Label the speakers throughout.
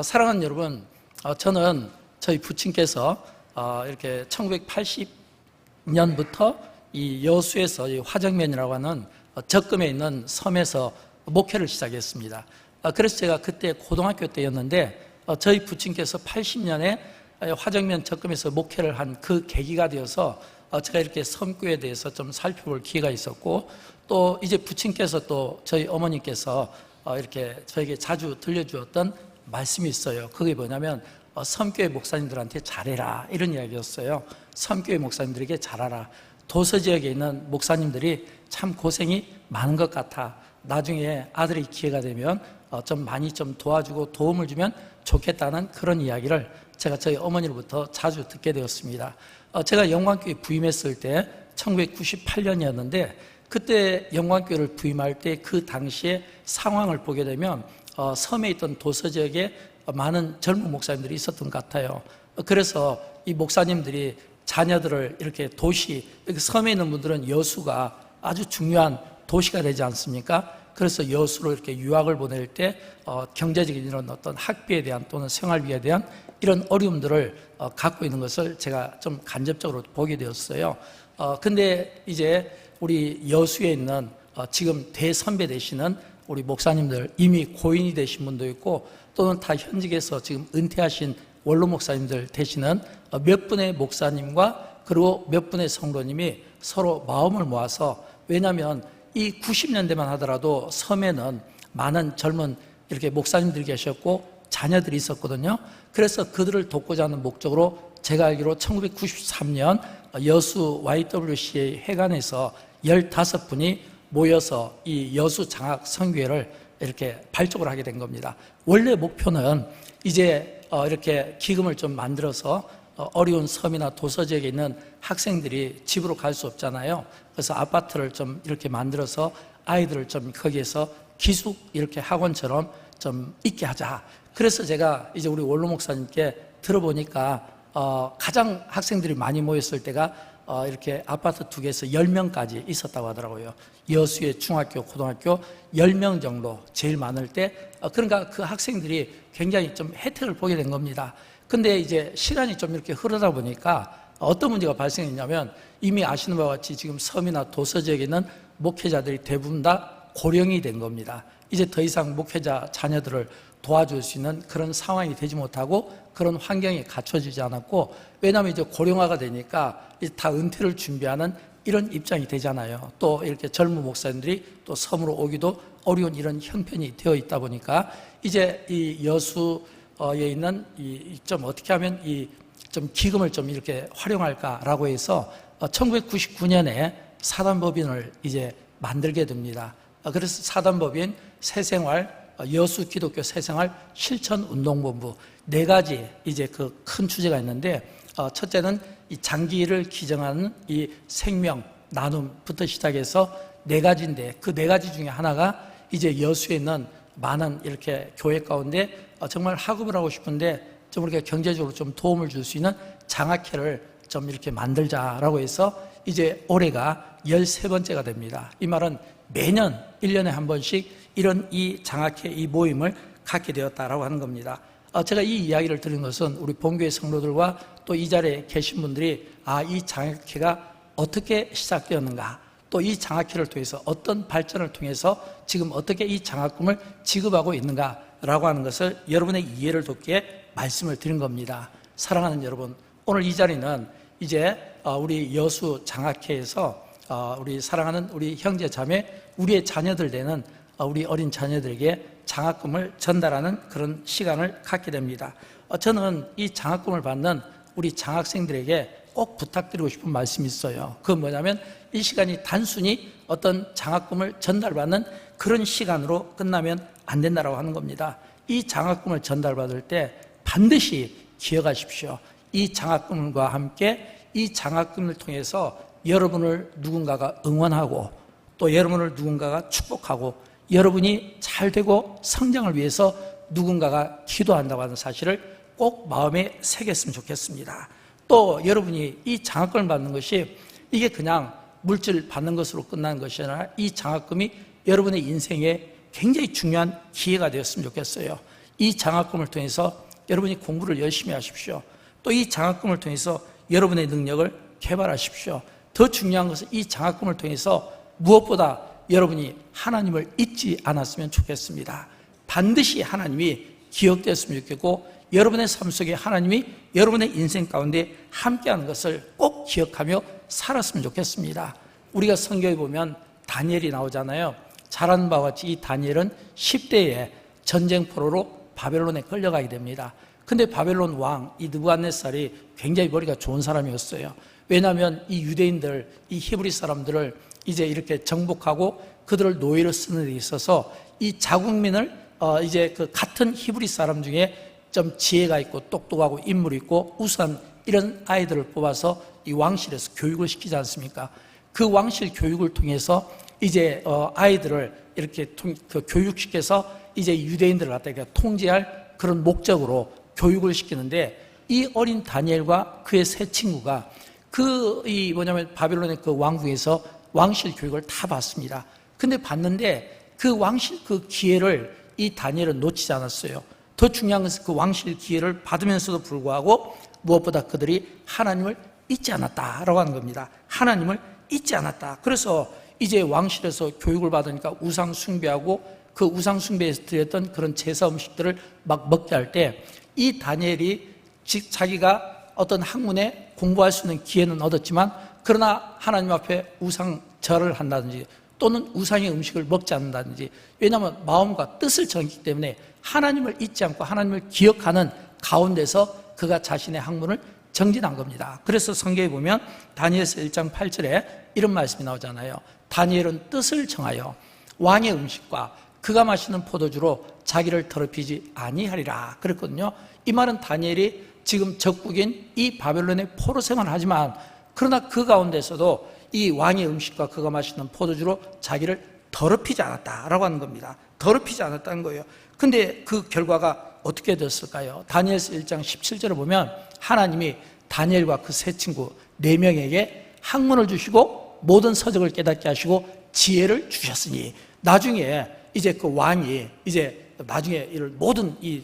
Speaker 1: 사랑하는 여러분, 저는 저희 부친께서 이렇게 1980년부터 이 여수에서 이 화정면이라고 하는 적금에 있는 섬에서 목회를 시작했습니다. 그래서 제가 그때 고등학교 때였는데 저희 부친께서 80년에 화정면 적금에서 목회를 한 그 계기가 되어서 제가 이렇게 섬교에 대해서 좀 살펴볼 기회가 있었고, 또 이제 부친께서 또 저희 어머니께서 이렇게 저에게 자주 들려주었던 말씀이 있어요. 그게 뭐냐면 섬교회 목사님들한테 잘해라, 이런 이야기였어요. 섬교회 목사님들에게 잘하라. 도서지역에 있는 목사님들이 참 고생이 많은 것 같아. 나중에 아들이 기회가 되면 좀 많이 좀 도와주고 도움을 주면 좋겠다는 그런 이야기를 제가 저희 어머니로부터 자주 듣게 되었습니다. 제가 영광교회 부임했을 때 1998년이었는데 그때 영광교회를 부임할 때 그 당시의 상황을 보게 되면 섬에 있던 도서지역에 많은 젊은 목사님들이 있었던 것 같아요. 그래서 이 목사님들이 자녀들을 이렇게 섬에 있는 분들은 여수가 아주 중요한 도시가 되지 않습니까? 그래서 여수로 이렇게 유학을 보낼 때 경제적인 이런 어떤 학비에 대한 또는 생활비에 대한 이런 어려움들을 갖고 있는 것을 제가 좀 간접적으로 보게 되었어요. 근데 이제 우리 여수에 있는 지금 대선배 되시는 우리 목사님들, 이미 고인이 되신 분도 있고 또는 다 현직에서 지금 은퇴하신 원로 목사님들 되시는 몇 분의 목사님과 그리고 몇 분의 성도님이 서로 마음을 모아서, 왜냐하면 이 90년대만 하더라도 섬에는 많은 젊은 이렇게 목사님들이 계셨고 자녀들이 있었거든요. 그래서 그들을 돕고자 하는 목적으로 제가 알기로 1993년 여수 YWCA 회관에서 15분이 모여서 이 여수 장학 선교회를 이렇게 발족을 하게 된 겁니다. 원래 목표는 이제 이렇게 기금을 좀 만들어서 어려운 섬이나 도서지역에 있는 학생들이 집으로 갈 수 없잖아요. 그래서 아파트를 좀 이렇게 만들어서 아이들을 좀 거기에서 기숙 이렇게 학원처럼 좀 있게 하자. 그래서 제가 이제 우리 원로 목사님께 들어보니까 가장 학생들이 많이 모였을 때가 이렇게 아파트 2개에서 10명까지 있었다고 하더라고요. 여수의 중학교, 고등학교 10명 정도 제일 많을 때, 그러니까 그 학생들이 굉장히 좀 혜택을 보게 된 겁니다. 근데 이제 시간이 좀 이렇게 흐르다 보니까 어떤 문제가 발생했냐면, 이미 아시는 바와 같이 지금 섬이나 도서지역에 있는 목회자들이 대부분 다 고령이 된 겁니다. 이제 더 이상 목회자 자녀들을 도와줄 수 있는 그런 상황이 되지 못하고 그런 환경이 갖춰지지 않았고, 왜냐하면 이제 고령화가 되니까 이제 다 은퇴를 준비하는 이런 입장이 되잖아요. 또 이렇게 젊은 목사님들이 또 섬으로 오기도 어려운 이런 형편이 되어 있다 보니까 이제 이 여수에 있는 좀 어떻게 하면 이 좀 기금을 좀 이렇게 활용할까라고 해서 1999년에 사단법인을 이제 만들게 됩니다. 그래서 사단법인 새생활, 여수 기독교 새생활 실천운동본부 4가지 이제 그 큰 주제가 있는데, 첫째는 이 장기를 기정하는 이 생명 나눔부터 시작해서 4가지인데 그 4가지 중에 하나가 이제 여수에 있는 많은 이렇게 교회 가운데 정말 학업을 하고 싶은데 좀 이렇게 경제적으로 좀 도움을 줄 수 있는 장학회를 좀 이렇게 만들자라고 해서 이제 올해가 13번째가 됩니다. 이 말은 매년 1년에 한 번씩 이런 이 장학회 이 모임을 갖게 되었다라고 하는 겁니다. 제가 이 이야기를 들은 것은 우리 본교회 성도들과 또 이 자리에 계신 분들이 이 장학회가 어떻게 시작되었는가, 또 이 장학회를 통해서 어떤 발전을 통해서 지금 어떻게 이 장학금을 지급하고 있는가라고 하는 것을 여러분의 이해를 돕기에 말씀을 드린 겁니다. 사랑하는 여러분, 오늘 이 자리는 이제 우리 여수 장학회에서 우리 사랑하는 우리 형제 자매, 우리의 자녀들 되는 우리 어린 자녀들에게 장학금을 전달하는 그런 시간을 갖게 됩니다. 저는 이 장학금을 받는 우리 장학생들에게 꼭 부탁드리고 싶은 말씀이 있어요. 그건 뭐냐면 이 시간이 단순히 어떤 장학금을 전달받는 그런 시간으로 끝나면 안 된다고 하는 겁니다. 이 장학금을 전달받을 때 반드시 기억하십시오. 이 장학금과 함께 이 장학금을 통해서 여러분을 누군가가 응원하고 또 여러분을 누군가가 축복하고 여러분이 잘 되고 성장을 위해서 누군가가 기도한다고 하는 사실을 꼭 마음에 새겼으면 좋겠습니다. 또 여러분이 이 장학금을 받는 것이 이게 그냥 물질 받는 것으로 끝나는 것이 아니라 이 장학금이 여러분의 인생에 굉장히 중요한 기회가 되었으면 좋겠어요. 이 장학금을 통해서 여러분이 공부를 열심히 하십시오. 또 이 장학금을 통해서 여러분의 능력을 개발하십시오. 더 중요한 것은 이 장학금을 통해서 무엇보다 여러분이 하나님을 잊지 않았으면 좋겠습니다. 반드시 하나님이 기억되었으면 좋겠고, 여러분의 삶 속에 하나님이 여러분의 인생 가운데 함께하는 것을 꼭 기억하며 살았으면 좋겠습니다. 우리가 성경에 보면 다니엘이 나오잖아요. 잘 아는 바와 같이 이 다니엘은 10대에 전쟁포로로 바벨론에 끌려가게 됩니다. 근데 바벨론 왕 이 느부갓네살이 굉장히 머리가 좋은 사람이었어요. 왜냐하면 이 유대인들, 이 히브리 사람들을 이제 이렇게 정복하고 그들을 노예로 쓰는 데 있어서 이 자국민을 이제 그 같은 히브리 사람 중에 좀 지혜가 있고 똑똑하고 인물이 있고 우수한 이런 아이들을 뽑아서 이 왕실에서 교육을 시키지 않습니까? 그 왕실 교육을 통해서 이제 아이들을 이렇게 교육시켜서 이제 유대인들을 갖다가 통제할 그런 목적으로 교육을 시키는데, 이 어린 다니엘과 그의 세 친구가 뭐냐면 바벨론의 그 왕궁에서 왕실 교육을 다 받습니다. 근데 받는데 그 왕실 그 기회를 이 다니엘은 놓치지 않았어요. 더 중요한 것은 그 왕실 기회를 받으면서도 불구하고 무엇보다 그들이 하나님을 잊지 않았다라고 하는 겁니다. 하나님을 잊지 않았다. 그래서 이제 왕실에서 교육을 받으니까 우상 숭배하고 그 우상 숭배에서 드렸던 그런 제사 음식들을 막 먹게 할 때 이 다니엘이 자기가 어떤 학문에 공부할 수 있는 기회는 얻었지만, 그러나 하나님 앞에 우상 절을 한다든지 또는 우상의 음식을 먹지 않는다든지, 왜냐하면 마음과 뜻을 정했기 때문에 하나님을 잊지 않고 하나님을 기억하는 가운데서 그가 자신의 학문을 정진한 겁니다. 그래서 성경에 보면 다니엘서 1장 8절에 이런 말씀이 나오잖아요. 다니엘은 뜻을 정하여 왕의 음식과 그가 마시는 포도주로 자기를 더럽히지 아니하리라 그랬거든요. 이 말은 다니엘이 지금 적국인 이 바벨론의 포로 생활을 하지만, 그러나 그 가운데서도 이 왕의 음식과 그가 마시는 포도주로 자기를 더럽히지 않았다라고 하는 겁니다. 더럽히지 않았다는 거예요. 근데 그 결과가 어떻게 됐을까요? 다니엘서 1장 17절을 보면 하나님이 다니엘과 그 세 친구 4명에게 학문을 주시고 모든 서적을 깨닫게 하시고 지혜를 주셨으니, 나중에 이제 그 왕이 이제 나중에 모든 이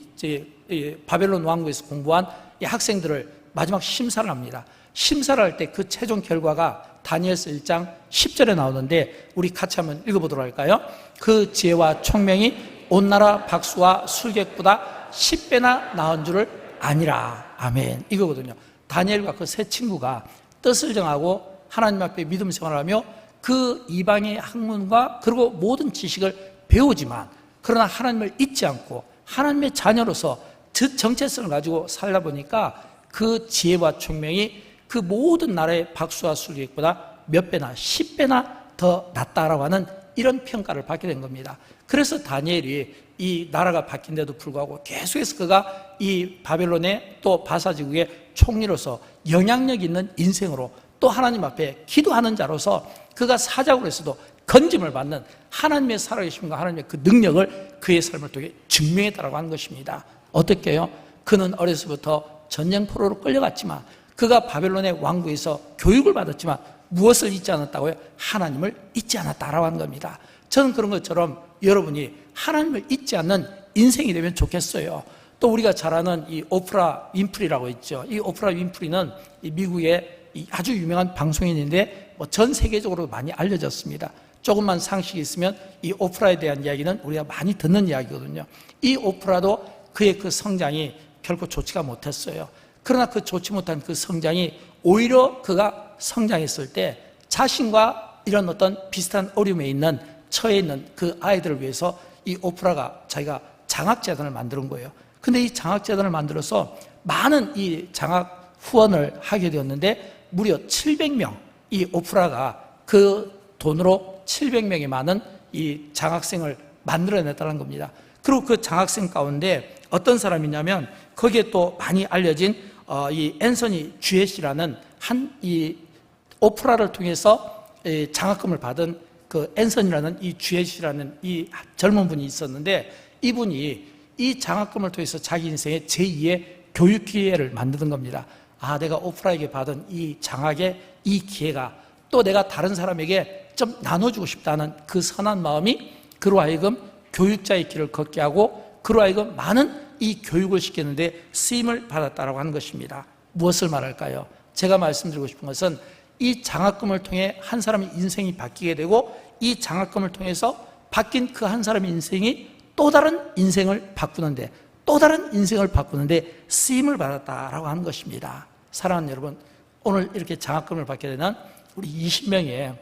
Speaker 1: 바벨론 왕국에서 공부한 이 학생들을 마지막 심사를 합니다. 심사를 할 때 그 최종 결과가 다니엘서 1장 10절에 나오는데 우리 같이 한번 읽어보도록 할까요? 그 지혜와 총명이 온 나라 박수와 술객보다 10배나 나은 줄을 아니라. 아멘. 이거거든요. 다니엘과 그 세 친구가 뜻을 정하고 하나님 앞에 믿음 생활하며 그 이방의 학문과 그리고 모든 지식을 배우지만, 그러나 하나님을 잊지 않고 하나님의 자녀로서 정체성을 가지고 살다 보니까 그 지혜와 총명이 그 모든 나라의 박수와 술객보다 몇 배나 10배나 더 낫다라고 하는 이런 평가를 받게 된 겁니다. 그래서 다니엘이 이 나라가 바뀐데도 불구하고 계속해서 그가 이 바벨론의 또 바사지국의 총리로서 영향력 있는 인생으로 또 하나님 앞에 기도하는 자로서 그가 사자굴에서도 건짐을 받는 하나님의 살아계심과 하나님의 그 능력을 그의 삶을 통해 증명했다라고 하는 것입니다. 어떻게 해요? 그는 어려서부터 전쟁포로로 끌려갔지만, 그가 바벨론의 왕국에서 교육을 받았지만 무엇을 잊지 않았다고요? 하나님을 잊지 않았다라고 하는 겁니다. 저는 그런 것처럼 여러분이 하나님을 잊지 않는 인생이 되면 좋겠어요. 또 우리가 잘 아는 이 오프라 윈프리라고 있죠. 이 오프라 윈프리는 이 미국의 아주 유명한 방송인인데 전 세계적으로 많이 알려졌습니다. 조금만 상식이 있으면 이 오프라에 대한 이야기는 우리가 많이 듣는 이야기거든요. 이 오프라도 그의 그 성장이 결코 좋지가 못했어요. 그러나 그 좋지 못한 그 성장이 오히려 그가 성장했을 때 자신과 이런 어떤 비슷한 어려움에 있는 처해 있는 그 아이들을 위해서 이 오프라가 자기가 장학재단을 만드는 거예요. 근데 이 장학재단을 만들어서 많은 이 장학 후원을 하게 되었는데 무려 700명, 이 오프라가 그 돈으로 700명이 많은 이 장학생을 만들어냈다는 겁니다. 그리고 그 장학생 가운데 어떤 사람이냐면 거기에 또 많이 알려진 이 앤서니 쥐엣이라는 이 오프라를 통해서 장학금을 받은 그 앤서니라는 이 쥐엣이라는 이 젊은 분이 있었는데, 이분이 이 장학금을 통해서 자기 인생의 제2의 교육 기회를 만드는 겁니다. 아, 내가 오프라에게 받은 이 장학의 이 기회가 또 내가 다른 사람에게 좀 나눠주고 싶다는 그 선한 마음이 그로 하여금 교육자의 길을 걷게 하고 그로 하여금 많은 이 교육을 시키는데 쓰임을 받았다라고 하는 것입니다. 무엇을 말할까요? 제가 말씀드리고 싶은 것은 이 장학금을 통해 한 사람의 인생이 바뀌게 되고 이 장학금을 통해서 바뀐 그 한 사람의 인생이 또 다른 인생을 바꾸는데 쓰임을 받았다라고 하는 것입니다. 사랑하는 여러분, 오늘 이렇게 장학금을 받게 되는 우리 20명의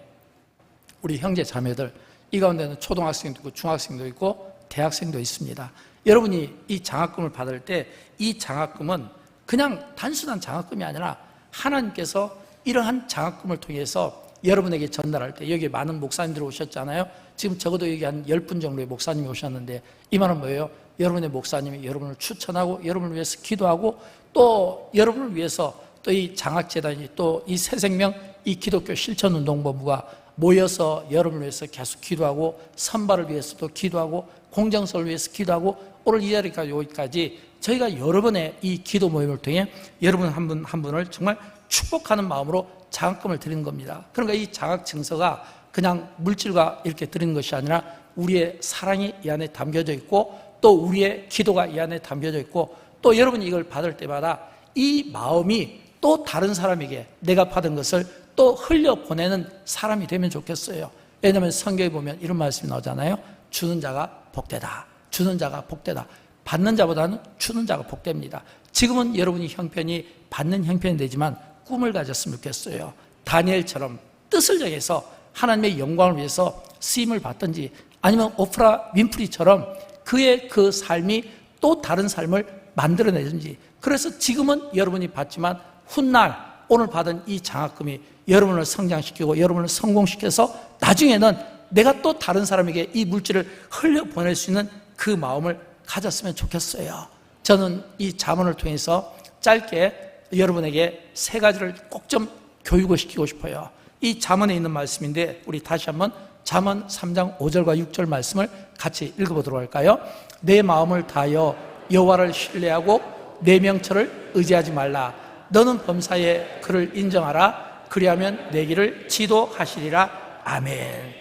Speaker 1: 우리 형제 자매들, 이 가운데는 초등학생도 있고 중학생도 있고 대학생도 있습니다. 여러분이 이 장학금을 받을 때 이 장학금은 그냥 단순한 장학금이 아니라 하나님께서 이러한 장학금을 통해서 여러분에게 전달할 때, 여기 많은 목사님들이 오셨잖아요. 지금 적어도 여기 한 10분 정도의 목사님이 오셨는데, 이 말은 뭐예요? 여러분의 목사님이 여러분을 추천하고 여러분을 위해서 기도하고 또 여러분을 위해서 또 이 장학재단이 또 이 새생명 이 기독교 실천운동본부가 모여서 여러분을 위해서 계속 기도하고 선발을 위해서도 기도하고 공정성을 위해서 기도하고 오늘 이 자리까지 오기까지 저희가 여러분의 이 기도 모임을 통해 여러분 한 분 한 분을 정말 축복하는 마음으로 장학금을 드리는 겁니다. 그러니까 이 장학 증서가 그냥 물질과 이렇게 드리는 것이 아니라 우리의 사랑이 이 안에 담겨져 있고 또 우리의 기도가 이 안에 담겨져 있고 또 여러분이 이걸 받을 때마다 이 마음이 또 다른 사람에게 내가 받은 것을 또 흘려보내는 사람이 되면 좋겠어요. 왜냐하면 성경에 보면 이런 말씀이 나오잖아요. 주는 자가 복되다. 주는 자가 복되다. 받는 자보다는 주는 자가 복됩니다. 지금은 여러분이 형편이 받는 형편이 되지만 꿈을 가졌으면 좋겠어요. 다니엘처럼 뜻을 정해서 하나님의 영광을 위해서 쓰임을 받든지 아니면 오프라 윈프리처럼 그의 그 삶이 또 다른 삶을 만들어내든지, 그래서 지금은 여러분이 받지만 훗날 오늘 받은 이 장학금이 여러분을 성장시키고 여러분을 성공시켜서 나중에는 내가 또 다른 사람에게 이 물질을 흘려보낼 수 있는 그 마음을 가졌으면 좋겠어요. 저는 이 잠언을 통해서 짧게 여러분에게 세 가지를 꼭 좀 교육을 시키고 싶어요. 이 잠언에 있는 말씀인데 우리 다시 한번 잠언 3장 5절과 6절 말씀을 같이 읽어보도록 할까요? 내 마음을 다하여 여호와를 신뢰하고 내 명철을 의지하지 말라. 너는 범사에 그를 인정하라. 그리하면 내 길을 지도하시리라. 아멘.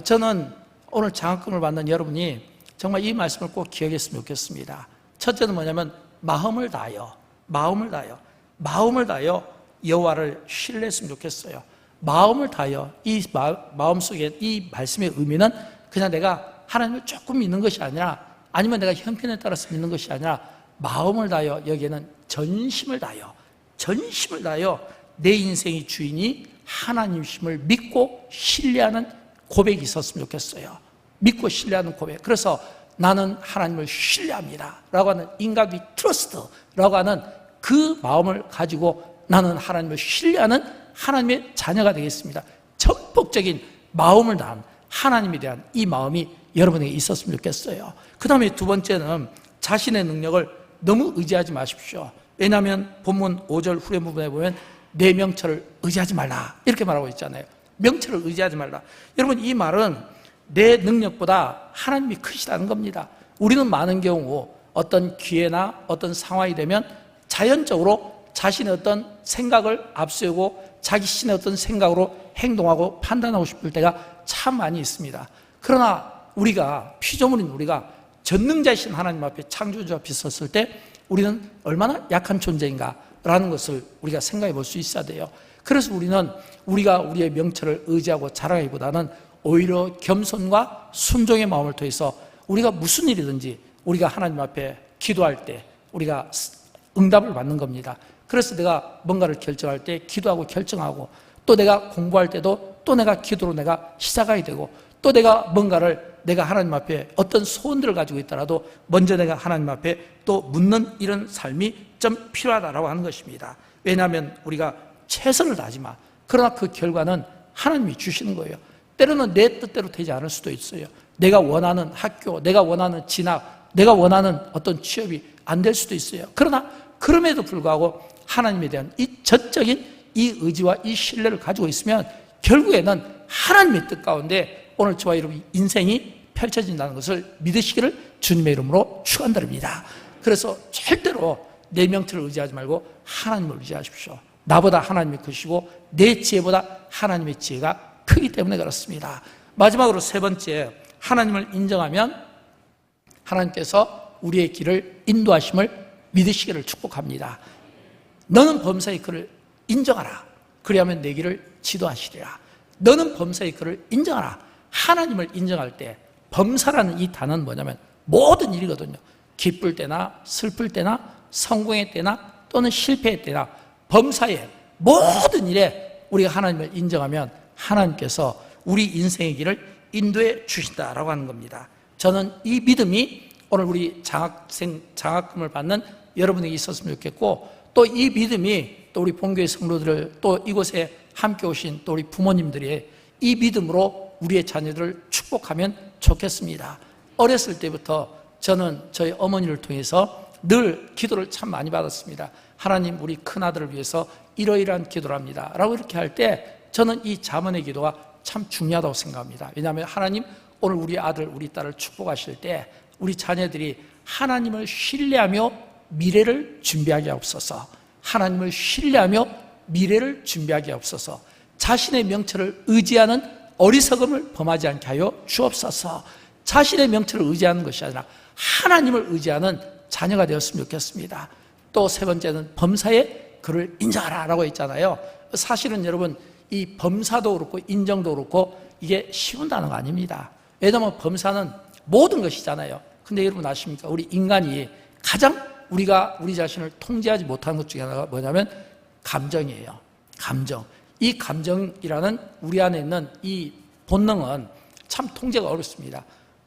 Speaker 1: 저는 오늘 장학금을 받는 여러분이 정말 이 말씀을 꼭 기억했으면 좋겠습니다. 첫째는 뭐냐면 마음을 다하여 여호와를 신뢰했으면 좋겠어요. 마음을 다하여, 이 마음속에 이 말씀의 의미는 그냥 내가 하나님을 조금 믿는 것이 아니라 아니면 내가 형편에 따라서 믿는 것이 아니라 마음을 다하여, 여기에는 전심을 다하여 내 인생의 주인이 하나님이심을 믿고 신뢰하는 고백이 있었으면 좋겠어요. 믿고 신뢰하는 고백. 그래서 나는 하나님을 신뢰합니다 라고 하는 인각이 트러스트라고 하는 그 마음을 가지고 나는 하나님을 신뢰하는 하나님의 자녀가 되겠습니다. 전폭적인 마음을 다한 하나님에 대한 이 마음이 여러분에게 있었으면 좋겠어요. 그 다음에 두 번째는 자신의 능력을 너무 의지하지 마십시오. 왜냐하면 본문 5절 후렴 부분에 보면 내 명철을 의지하지 말라 이렇게 말하고 있잖아요. 명철을 의지하지 말라. 여러분, 이 말은 내 능력보다 하나님이 크시다는 겁니다. 우리는 많은 경우 어떤 기회나 어떤 상황이 되면 자연적으로 자신의 어떤 생각을 앞세우고 자기 신의 어떤 생각으로 행동하고 판단하고 싶을 때가 참 많이 있습니다. 그러나 우리가, 피조물인 우리가 전능자이신 하나님 앞에, 창조주 앞에 섰을 때 우리는 얼마나 약한 존재인가라는 것을 우리가 생각해 볼 수 있어야 돼요. 그래서 우리는 우리가 우리의 명철을 의지하고 자랑하기보다는 오히려 겸손과 순종의 마음을 통해서 우리가 무슨 일이든지 우리가 하나님 앞에 기도할 때 우리가 응답을 받는 겁니다. 그래서 내가 뭔가를 결정할 때 기도하고 결정하고, 또 내가 공부할 때도 또 내가 기도로 내가 시작하게 되고, 또 내가 뭔가를 내가 하나님 앞에 어떤 소원들을 가지고 있더라도 먼저 내가 하나님 앞에 또 묻는 이런 삶이 좀 필요하다라고 하는 것입니다. 왜냐하면 우리가 최선을 다하지만 그러나 그 결과는 하나님이 주시는 거예요. 때로는 내 뜻대로 되지 않을 수도 있어요. 내가 원하는 학교, 내가 원하는 진학, 내가 원하는 어떤 취업이 안 될 수도 있어요. 그러나 그럼에도 불구하고 하나님에 대한 이 전적인 이 의지와 이 신뢰를 가지고 있으면 결국에는 하나님의 뜻 가운데 오늘 저와 여러분 인생이 펼쳐진다는 것을 믿으시기를 주님의 이름으로 축원드립니다. 그래서 절대로 내 명철을 의지하지 말고 하나님을 의지하십시오. 나보다 하나님이 크시고 내 지혜보다 하나님의 지혜가 크기 때문에 그렇습니다. 마지막으로 세 번째, 하나님을 인정하면 하나님께서 우리의 길을 인도하심을 믿으시기를 축복합니다. 너는 범사의 그를 인정하라. 그리하면 내 길을 지도하시리라. 너는 범사의 그를 인정하라. 하나님을 인정할 때 범사라는 이 단어는 뭐냐면 모든 일이거든요. 기쁠 때나 슬플 때나 성공의 때나 또는 실패의 때나 범사의 모든 일에 우리가 하나님을 인정하면 하나님께서 우리 인생의 길을 인도해 주신다라고 하는 겁니다. 저는 이 믿음이 오늘 우리 장학금을 받는 여러분에게 있었으면 좋겠고, 또 이 믿음이 또 우리 본교회 성도들을, 또 이곳에 함께 오신 또 우리 부모님들이 이 믿음으로 우리의 자녀들을 축복하면 좋겠습니다. 어렸을 때부터 저는 저희 어머니를 통해서 늘 기도를 참 많이 받았습니다. 하나님, 우리 큰아들을 위해서 이러이러한 기도를 합니다 라고 이렇게 할 때 저는 이 자문의 기도가 참 중요하다고 생각합니다. 왜냐하면 하나님, 오늘 우리 아들, 우리 딸을 축복하실 때 우리 자녀들이 하나님을 신뢰하며 미래를 준비하게 하옵소서. 하나님을 신뢰하며 미래를 준비하게 하옵소서. 자신의 명철을 의지하는 어리석음을 범하지 않게 하여 주옵소서. 자신의 명철을 의지하는 것이 아니라 하나님을 의지하는 자녀가 되었으면 좋겠습니다. 또 세 번째는 범사에 그를 인정하라 라고 했잖아요. 사실은 여러분, 이 범사도 그렇고 인정도 그렇고 이게 쉬운 단어가 아닙니다. 왜냐하면 범사는 모든 것이잖아요. 근데 여러분 아십니까? 우리 인간이 가장 우리가 우리 자신을 통제하지 못하는 것 중에 하나가 뭐냐면 감정이에요. 감정. 이 감정이라는 우리 안에 있는 이 본능은 참 통제가 어렵습니다.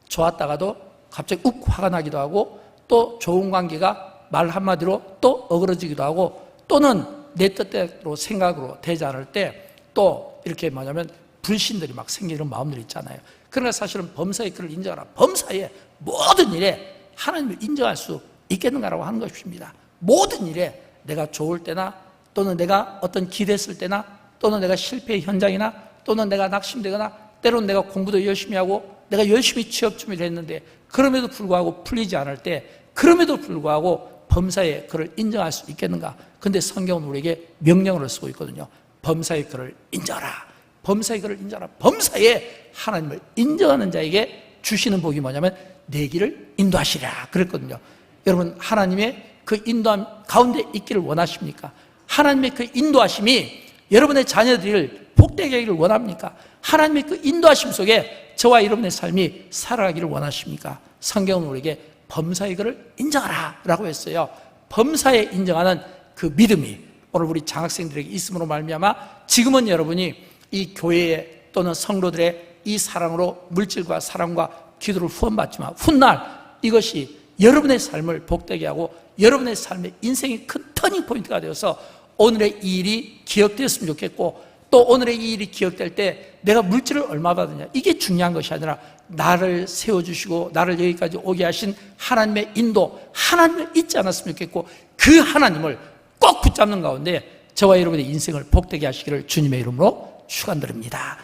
Speaker 1: 좋았다가도 갑자기 욱 화가 나기도 하고, 또 좋은 관계가 말 한마디로 또 어그러지기도 하고, 또는 내 뜻대로 생각으로 되지 않을 때 또 이렇게 뭐냐면 불신들이 막 생기는 마음들이 있잖아요. 그러나 사실은 범사의 그를 인정하라. 범사의 모든 일에 하나님을 인정할 수 있겠는가라고 하는 것입니다. 모든 일에 내가 좋을 때나, 또는 내가 어떤 기대했을 때나, 또는 내가 실패의 현장이나, 또는 내가 낙심되거나, 때로는 내가 공부도 열심히 하고 내가 열심히 취업 준비를 했는데 그럼에도 불구하고 풀리지 않을 때, 그럼에도 불구하고 범사의 그를 인정할 수 있겠는가? 근데 성경은 우리에게 명령을 쓰고 있거든요. 범사의 그를 인정하라. 범사의 그를 인정하라. 범사에 하나님을 인정하는 자에게 주시는 복이 뭐냐면 내 길을 인도하시리라 그랬거든요. 여러분, 하나님의 그 인도함 가운데 있기를 원하십니까? 하나님의 그 인도하심이 여러분의 자녀들을 복되게 하기를 원합니까? 하나님의 그 인도하심 속에 저와 여러분의 삶이 살아가기를 원하십니까? 성경은 우리에게 범사의 그를 인정하라 라고 했어요. 범사에 인정하는 그 믿음이 오늘 우리 장학생들에게 있음으로 말미암아 지금은 여러분이 이 교회에 또는 성도들의 이 사랑으로 물질과 사랑과 기도를 후원받지만 훗날 이것이 여러분의 삶을 복되게 하고 여러분의 삶의 인생의 큰 터닝포인트가 되어서 오늘의 이 일이 기억되었으면 좋겠고, 또 오늘의 이 일이 기억될 때 내가 물질을 얼마 받느냐, 이게 중요한 것이 아니라 나를 세워주시고 나를 여기까지 오게 하신 하나님의 인도, 하나님을 잊지 않았으면 좋겠고, 그 하나님을 꼭 붙잡는 가운데 저와 여러분의 인생을 복되게 하시기를 주님의 이름으로 축원드립니다.